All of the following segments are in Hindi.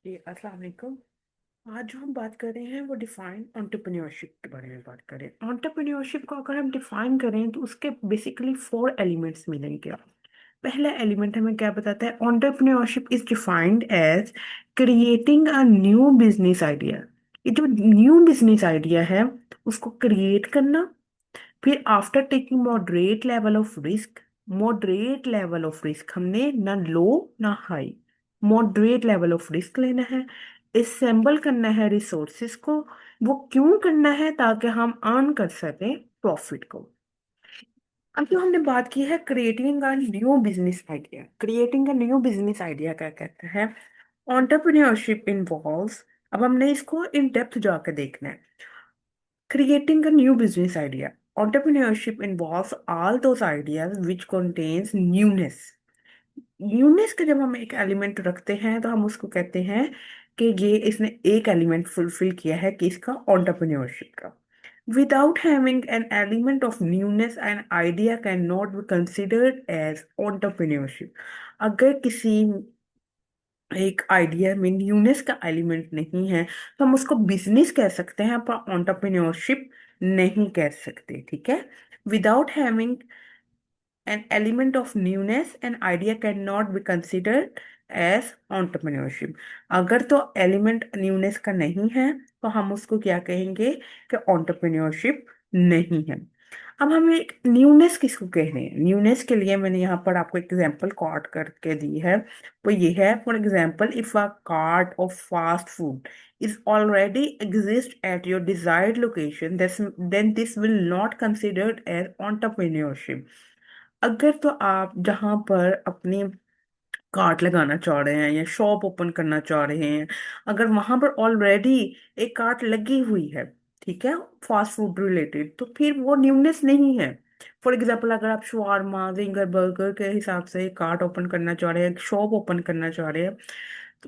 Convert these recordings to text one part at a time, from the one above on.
जी अस्सलाम वालेकुम। आज जो हम बात कर रहे हैं वो डिफाइन एंटरप्रेन्योरशिप के बारे में बात करें। एंटरप्रेन्योरशिप को अगर हम डिफाइन करें तो उसके बेसिकली 4 एलिमेंट्स मिलेंगे। पहला एलिमेंट हमें क्या बताता है? Entrepreneurship is defined as creating a new business idea. ये जो न्यू बिजनेस आइडिया है उसको क्रिएट करना, फिर after taking moderate level of risk. Moderate level of risk हमने ना लो ना high, moderate level of risk लेना है। असेंबल करना है रिसोर्सेज को। वो क्यों करना है? ताकि हम अर्न कर सकें प्रॉफिट को। अब जो हमने बात की है creating a new business idea, creating a new business idea क्या कहते हैं? एंटरप्रेन्योरशिप इन्वॉल्व्स, अब हमने इसको इन डेप्थ जाकर देखना है। Creating a new business idea. Entrepreneurship involves all those ideas which contains newness. Newness का जब हम एक एलिमेंट रखते हैं तो हम उसको कहते हैं कि ये इसने एक एलिमेंट फुलफिल किया है कि इसका एंटरप्रेन्योरशिप का। Without having an element of newness an idea can not be considered as entrepreneurship. अगर किसी एक आइडिया में न्यूनेस का एलिमेंट नहीं है तो हम उसको बिजनेस कह सकते हैं पर एंटरप्रेन्योरशिप नहीं कह सकते। ठीक है। Without having an element of newness an idea cannot be considered as entrepreneurship। अगर तो एलिमेंट न्यूनेस का नहीं है तो हम उसको क्या कहेंगे कि entrepreneurship नहीं है। अब हम एक न्यूनेस किसको कह रहे हैं? न्यूनेस के लिए मैंने यहाँ पर आपको एग्जांपल कार्ड करके दी है। वो ये है, for example if a cart of fast food is already exist at your desired location, then this will not considered as entrepreneurship। अगर तो आप जहां पर अपनी कार्ट लगाना चाह रहे हैं या शॉप ओपन करना चाह रहे हैं, अगर वहां पर ऑलरेडी एक कार्ट लगी हुई है, ठीक है, फास्ट फूड रिलेटेड, तो फिर वो न्यूनेस नहीं है। फॉर एग्जाम्पल अगर आप शवारमा जिंगर बर्गर के हिसाब से एक कार्ट ओपन करना चाह रहे हैं, शॉप ओपन करना चाह रहे हैं,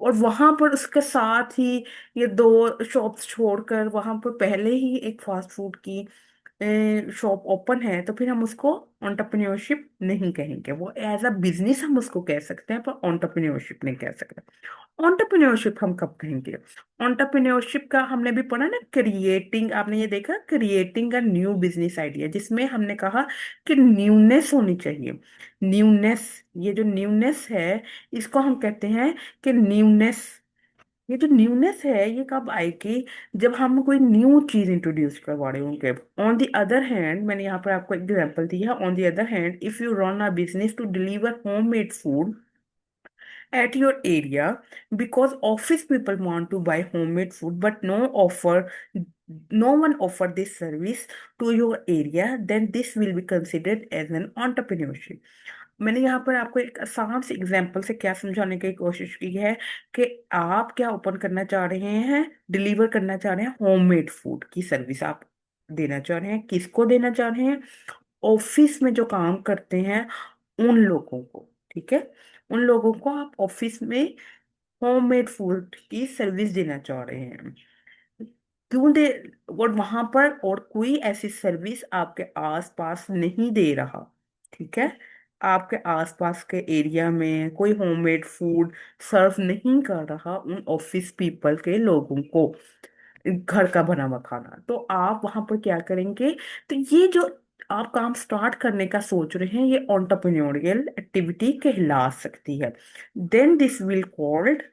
और वहां पर उसके साथ ही ये दो शॉप्स छोड़कर वहां पर पहले ही एक फास्ट फूड की शॉप ओपन है, तो फिर हम उसको एंटरप्रेन्योरशिप नहीं कहेंगे। वो एज अ बिजनेस हम उसको कह सकते हैं पर एंटरप्रेन्योरशिप नहीं कह सकते। एंटरप्रेन्योरशिप हम कब कहेंगे? एंटरप्रेन्योरशिप का हमने भी पढ़ा ना, क्रिएटिंग, आपने ये देखा creating a new business idea, जिसमें हमने कहा कि न्यूनेस होनी चाहिए। न्यूनेस, ये जो न्यूनेस है इसको हम कहते हैं कि न्यूनेस। ये जो न्यूनेस है ये कब आएगी? जब हम कोई न्यू चीज इंट्रोड्यूस करवा रहे होंगे। ऑन द अदर हैंड, मैंने यहाँ पर आपको एग्जांपल दिया, on the other hand if you run a business to deliver homemade food at your area because office people want to buy homemade food but no one offer this service to your area, then this will be considered as an entrepreneurship। मैंने यहाँ पर आपको एक आसान से एग्जांपल से क्या समझाने की कोशिश की है कि आप क्या ओपन करना चाह रहे हैं, डिलीवर करना चाह रहे हैं होममेड फूड की सर्विस आप देना चाह रहे हैं। किसको देना चाह रहे हैं? ऑफिस में जो काम करते हैं उन लोगों को। ठीक है, उन लोगों को आप ऑफिस में होममेड फूड की सर्विस देना चाह रहे हैं। क्यों दे? और वहां पर और कोई ऐसी सर्विस आपके आसपास नहीं दे रहा। ठीक है, आपके आसपास के एरिया में कोई होममेड फूड सर्व नहीं कर रहा उन ऑफिस पीपल के लोगों को, घर का बना हुआ खाना, तो आप वहां पर क्या करेंगे? तो ये जो आप काम स्टार्ट करने का सोच रहे हैं ये एंटरप्रेन्योरियल एक्टिविटी कहला सकती है। Then this will called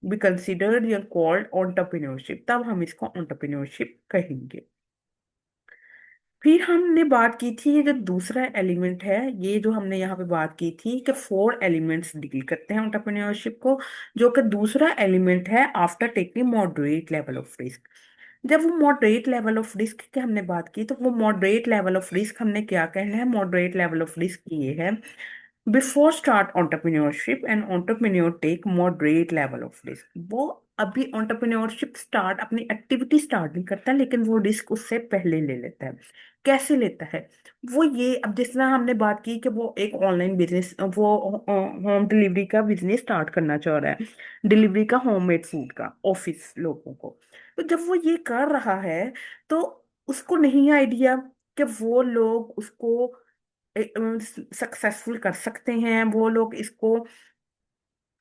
be considered या कॉल्ड एंटरप्रेन्योरशिप, तब हम इसको एंटरप्रेन्योरशिप कहेंगे। फिर हमने बात की थी ये जो दूसरा एलिमेंट है, ये जो हमने यहाँ पे बात की थी कि 4 एलिमेंट्स डील करते हैं एंटरप्रेन्योरशिप को, जो कि दूसरा एलिमेंट है after taking moderate level of risk. जब वो मॉडरेट लेवल ऑफ रिस्क की हमने बात की तो वो मॉडरेट लेवल ऑफ रिस्क हमने क्या कहना है? मॉडरेट लेवल ऑफ रिस्क ये है, before start entrepreneurship and entrepreneur take moderate level of risk. वो अभी एंटरप्रेन्योरशिप स्टार्ट, अपनी एक्टिविटी स्टार्ट नहीं करता लेकिन वो रिस्क उससे पहले ले लेता है। कैसे लेता है? वो ये, अब जिस तरह हमने बात की कि वो एक ऑनलाइन बिजनेस, वो होम डिलीवरी का बिजनेस स्टार्ट करना चाह रहा है, डिलीवरी का होममेड फूड का ऑफिस लोगों को। तो जब वो ये कर रहा है तो उसको नहीं आइडिया कि वो लोग उसको सक्सेसफुल कर सकते हैं, वो लोग इसको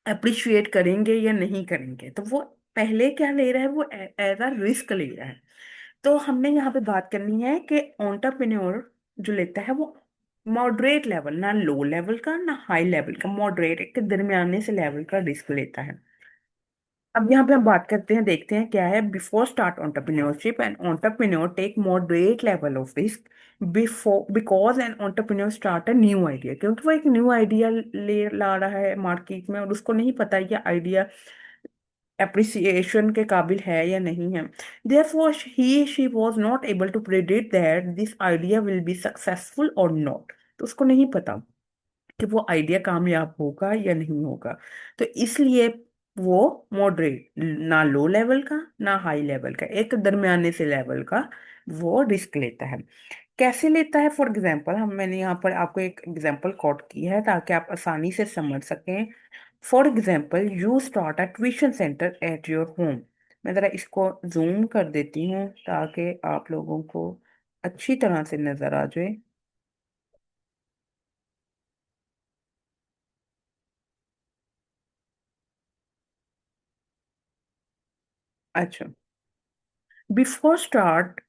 अप्रिशिएट करेंगे या नहीं करेंगे। तो वो पहले क्या ले रहा है, वो एज अ रिस्क ले रहा है। तो हमने यहाँ पे बात करनी है कि एंटरप्रेन्योर जो लेता है वो मॉडरेट लेवल, ना लो लेवल का ना हाई लेवल का, मॉडरेट एक दरमियाने से लेवल का रिस्क लेता है। अब यहाँ पे हम बात करते हैं, देखते हैं क्या है। Before start entrepreneurship an entrepreneur take moderate level of risk before because an entrepreneur start a new idea, क्योंकि वो एक न्यू आइडिया ले ला रहा है मार्केट में और उसको नहीं पता ये आइडिया appreciation के काबिल है या नहीं है। Therefore, she was not able to predict that this idea will be successful or not। तो उसको नहीं पता कि वो आइडिया कामयाब होगा या नहीं होगा। तो इसलिए वो मॉडरेट, ना लो लेवल का ना हाई लेवल का, एक दरमियाने से लेवल का वो रिस्क लेता है। कैसे लेता है? फॉर एग्जाम्पल, हम मैंने यहाँ पर आपको एक एग्जाम्पल कोट की है ताकि आप आसानी से समझ सकें। For example, you start a tuition centre at your home. मैं ज़रा इसको जूम कर देती हूँ ताकि आप लोगों को अच्छी तरह से नजर आ जाए। अच्छा, बिफोर स्टार्ट,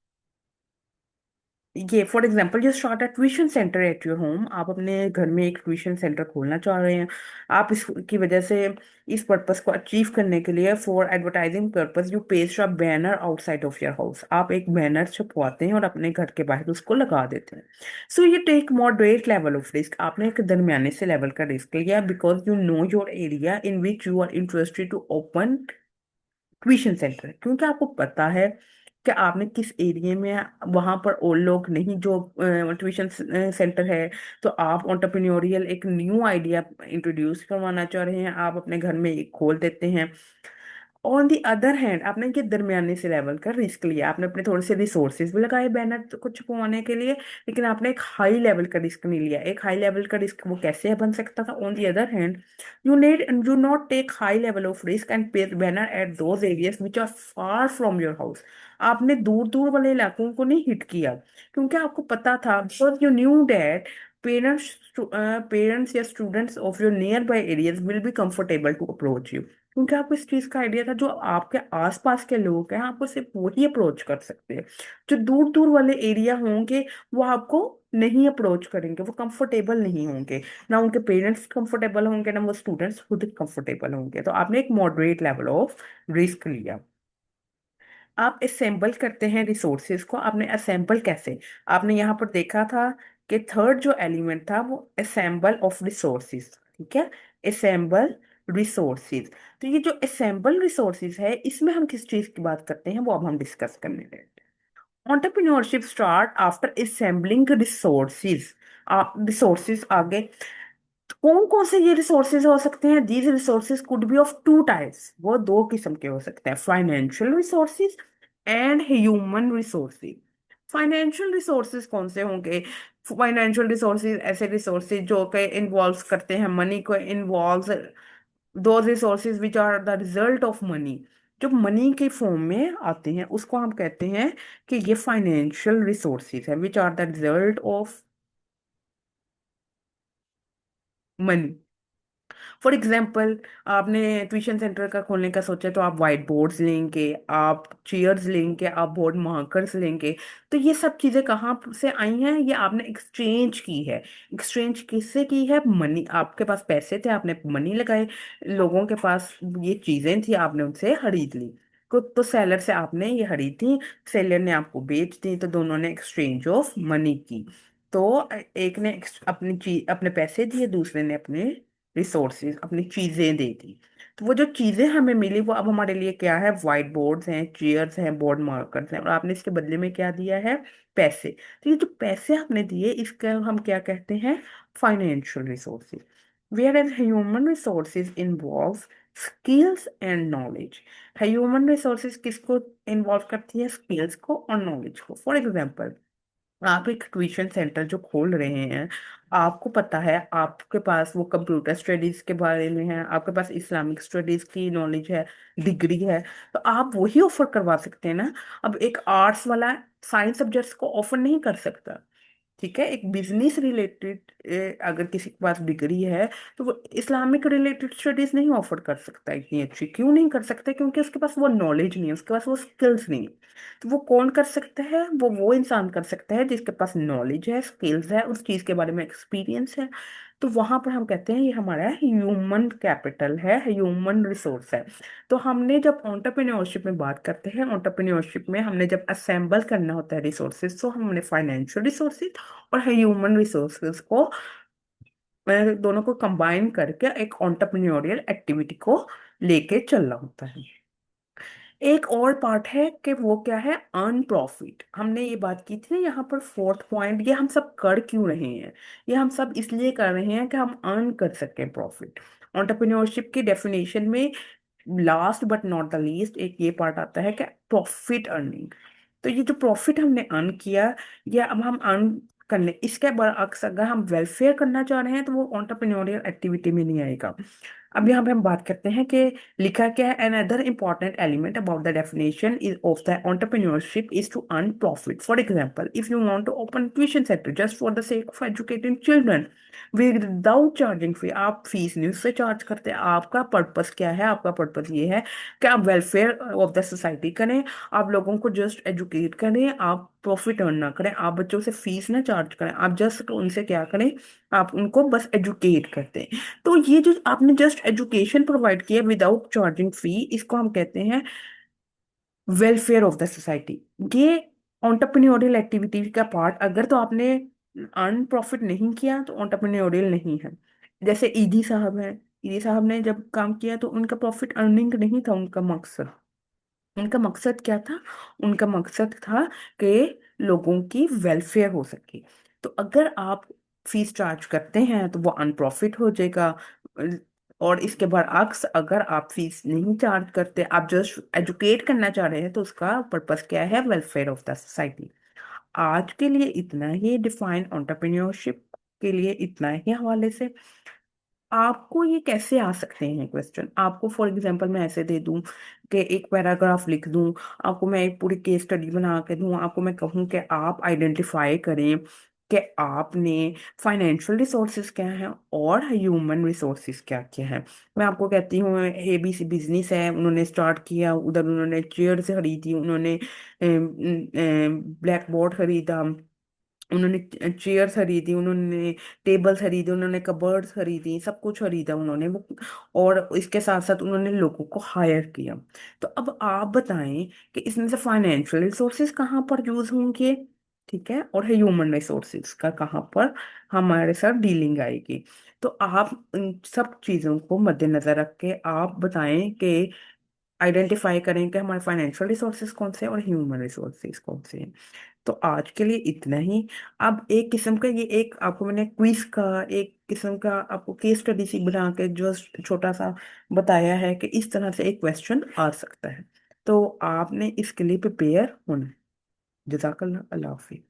ये for example you start a tuition centre at your home. आप अपने घर में एक ट्यूशन सेंटर खोलना चाह रहे हैं। आप इसकी वजह से इस पर्पस को अचीव करने के लिए for advertising purpose you paste a banner outside of your house. आप एक बैनर छपवाते हैं और अपने घर के बाहर उसको लगा देते हैं। सो ये take moderate level of risk. आपने एक दरमियाने से लेवल का रिस्क लिया because you know your area in which you are interested to open tuition centre, क्योंकि आपको पता है कि आपने किस एरिया में, वहां पर और लोग नहीं जो ट्यूशन सेंटर है। तो आप एंटरप्रेन्योरियल एक न्यू आइडिया इंट्रोड्यूस करवाना चाह रहे हैं, आप अपने घर में एक खोल देते हैं। ऑन दी अदर हैंड, आपने ये दरमियाने से लेवल का रिस्क लिया, आपने अपने थोड़े से रिसोर्सेज भी लगाए बैनर को छुपवाने के लिए, लेकिन आपने एक हाई लेवल का रिस्क नहीं लिया। एक हाई लेवल का रिस्क वो कैसे बन सकता था? On the other hand, you not take high level of risk and paste banner at those areas which are far from your house. आपने दूर दूर वाले इलाकों को नहीं हिट किया, क्योंकि आपको पता था, because you knew that parents parents या students of your nearby areas will be comfortable to approach you. क्योंकि आपको इस चीज का आइडिया था, जो आपके आसपास के लोग हैं आपको सिर्फ वही अप्रोच कर सकते हैं। जो दूर दूर वाले एरिया होंगे वो आपको नहीं अप्रोच करेंगे, वो कंफर्टेबल नहीं होंगे। ना उनके पेरेंट्स कंफर्टेबल होंगे, ना वो स्टूडेंट्स खुद कंफर्टेबल होंगे। तो आपने एक मॉडरेट लेवल ऑफ रिस्क लिया। आप असेंबल करते हैं रिसोर्सेज को। आपने असेंबल कैसे? आपने यहाँ पर देखा था कि थर्ड जो एलिमेंट था वो असेंबल ऑफ रिसोर्सेज। ठीक है, असेंबल रिसोर्सेज। तो ये जो असेंबल रिसोर्सेज है, इसमें हम किस चीज की बात करते हैं वो अब हम डिस्कस करने लगे। entrepreneurship start after assembling resources। Resources आगे कौन कौन से ये रिसोर्सेज हो सकते हैं? These resources could be of two types. वो दो किस्म के हो सकते हैं, financial resources and human resources. Financial resources कौन से होंगे? फाइनेंशियल रिसोर्सेज ऐसे रिसोर्सेज जो कि इन्वॉल्व करते हैं मनी को, involve those resources which are the result of money. जो मनी के फॉर्म में आते हैं उसको हम कहते हैं कि ये फाइनेंशियल रिसोर्सेज है which are the result of money. For example, आपने ट्यूशन सेंटर का खोलने का सोचा तो आप वाइट बोर्ड्स लेंगे, आप चेयर्स लेंगे, आप बोर्ड मार्कर्स लेंगे। तो ये सब चीजें कहाँ से आई हैं? ये आपने एक्सचेंज की है। एक्सचेंज किससे की है? मनी, आपके पास पैसे थे, आपने मनी लगाए, लोगों के पास ये चीजें थी, आपने उनसे खरीद ली। तो सेलर से आपने ये खरीद थी, सेलर ने आपको बेच दी, तो दोनों ने एक्सचेंज ऑफ मनी की। तो एक ने अपनी चीज, अपने पैसे दिए, दूसरे ने अपने रिसोर्सेज, अपनी चीजें दे दी। तो वो जो चीजें हमें मिली वो अब हमारे लिए क्या है? व्हाइट बोर्ड्स हैं, चेयर्स हैं, बोर्ड मार्कर्स हैं, और आपने इसके बदले में क्या दिया है? पैसे। तो ये जो पैसे आपने दिए इसका हम क्या कहते हैं? Financial resources. Whereas human resources involve skills and knowledge. Human resources किसको इन्वॉल्व करती है? स्किल्स को और नॉलेज को। फॉर एग्जाम्पल, आप एक ट्यूशन सेंटर जो खोल रहे हैं, आपको पता है आपके पास वो कंप्यूटर स्टडीज के बारे में है, आपके पास इस्लामिक स्टडीज की नॉलेज है, डिग्री है, तो आप वही ऑफर करवा सकते हैं ना। अब एक आर्ट्स वाला साइंस सब्जेक्ट्स को ऑफर नहीं कर सकता। ठीक है, एक बिजनेस रिलेटेड अगर किसी के पास डिग्री है तो वो इस्लामिक रिलेटेड स्टडीज नहीं ऑफर कर सकता इतनी अच्छी। क्यों नहीं कर सकता? क्योंकि उसके पास वो नॉलेज नहीं है, उसके पास वो स्किल्स नहीं है। तो वो कौन कर सकता है? वो इंसान कर सकता है जिसके पास नॉलेज है, स्किल्स है, उस चीज के बारे में एक्सपीरियंस है। तो वहां पर हम कहते हैं ये हमारा ह्यूमन कैपिटल है, ह्यूमन रिसोर्स है। तो हमने जब एंटरप्रेन्योरशिप में बात करते हैं, एंटरप्रेन्योरशिप में हमने जब असेंबल करना होता है रिसोर्सेज, तो हमने फाइनेंशियल रिसोर्सेज और ह्यूमन रिसोर्सेज को दोनों को कंबाइन करके एक एंटरप्रेन्योरियल एक्टिविटी को लेके चलना होता है। एक और पार्ट है कि वो क्या है, अर्न प्रॉफिट। हमने ये बात की थी ना यहाँ पर, फोर्थ पॉइंट, ये हम सब कर क्यों रहे हैं? ये हम सब इसलिए कर रहे हैं कि हम अर्न कर सकें प्रॉफिट। एंटरप्रेन्योरशिप की डेफिनेशन में last but not the least एक ये पार्ट आता है कि प्रॉफिट अर्निंग। तो ये जो प्रॉफिट हमने अर्न किया, ये अब हम अर्न करने, इसके बरअक्स अगर हम वेलफेयर करना चाह रहे हैं तो वो एंटरप्रेन्योरियल एक्टिविटी में नहीं आएगा। अब यहाँ पे हम बात करते हैं कि लिखा क्या है, another important element about the definition is of the entrepreneurship is to earn profit. For example, if you want to open tuition centre just for the sake of educating children without charging fee, आप फीस नहीं उससे चार्ज करते, आपका पर्पस क्या है? आपका पर्पस ये है कि आप वेलफेयर ऑफ द सोसाइटी करें, आप लोगों को जस्ट एजुकेट करें, आप प्रॉफिट अर्न ना करें, आप बच्चों से फीस ना चार्ज करें, आप जस्ट उनसे क्या करें, आप उनको बस एजुकेट करते हैं। तो ये जो आपने जस्ट एजुकेशन प्रोवाइड किया विदाउट चार्जिंग फी, इसको हम कहते हैं वेलफेयर ऑफ द सोसाइटी। ये एंटरप्रेन्योरियल एक्टिविटी का पार्ट, अगर तो आपने अर्न प्रॉफिट नहीं किया तो एंटरप्रेन्योरियल नहीं है। जैसे ईदी साहब हैं, ईदी साहब ने जब काम किया तो उनका प्रॉफिट अर्निंग नहीं था उनका मकसद। उनका मकसद क्या था? उनका मकसद था कि लोगों की वेलफेयर हो सके। तो अगर आप फीस चार्ज करते हैं तो वो अनप्रॉफिट हो जाएगा। और इसके बरअक्स अगर आप फीस नहीं चार्ज करते, आप जस्ट एजुकेट करना चाह रहे हैं, तो उसका पर्पस क्या है? Welfare of the society. आज के लिए इतना ही, डिफाइन एंटरप्रेन्योरशिप के लिए इतना ही हवाले से। आपको ये कैसे आ सकते हैं क्वेश्चन? आपको फॉर एग्जांपल मैं ऐसे दे दूं कि एक पैराग्राफ लिख दूं, आपको मैं एक पूरी केस स्टडी बना के दूं, आपको मैं कहूं कि आप आइडेंटिफाई करें कि आपने फाइनेंशियल रिसोर्सेज क्या हैं और ह्यूमन रिसोर्सेज क्या क्या हैं। मैं आपको कहती हूँ एबीसी बिजनेस है, उन्होंने स्टार्ट किया, उधर उन्होंने चेयर खरीदी, उन्होंने ब्लैक बोर्ड खरीदा, उन्होंने चेयर खरीदी, उन्होंने टेबल खरीदी, उन्होंने कबर्ड खरीदी, सब कुछ खरीदा उन्होंने वो। और इसके साथ साथ उन्होंने लोगों को हायर किया। तो अब आप बताएं कि इसमें से फाइनेंशियल रिसोर्सेज कहाँ पर यूज होंगे, ठीक है, और ह्यूमन रिसोर्सेज का कहाँ पर हमारे साथ डीलिंग आएगी। तो आप इन सब चीजों को मद्देनजर रख के आप बताएं कि आइडेंटिफाई करें कि हमारे फाइनेंशियल रिसोर्सेज कौन से हैं और ह्यूमन रिसोर्सेज कौन से हैं। तो आज के लिए इतना ही। अब एक किस्म का ये एक आपको मैंने क्विज का एक किस्म का आपको केस स्टडी सी बना के जो छोटा सा बताया है कि इस तरह से एक क्वेश्चन आ सकता है। तो आपने इसके लिए प्रिपेयर होना है। जज़ाकल्लाह, अल्लाह हाफिज़।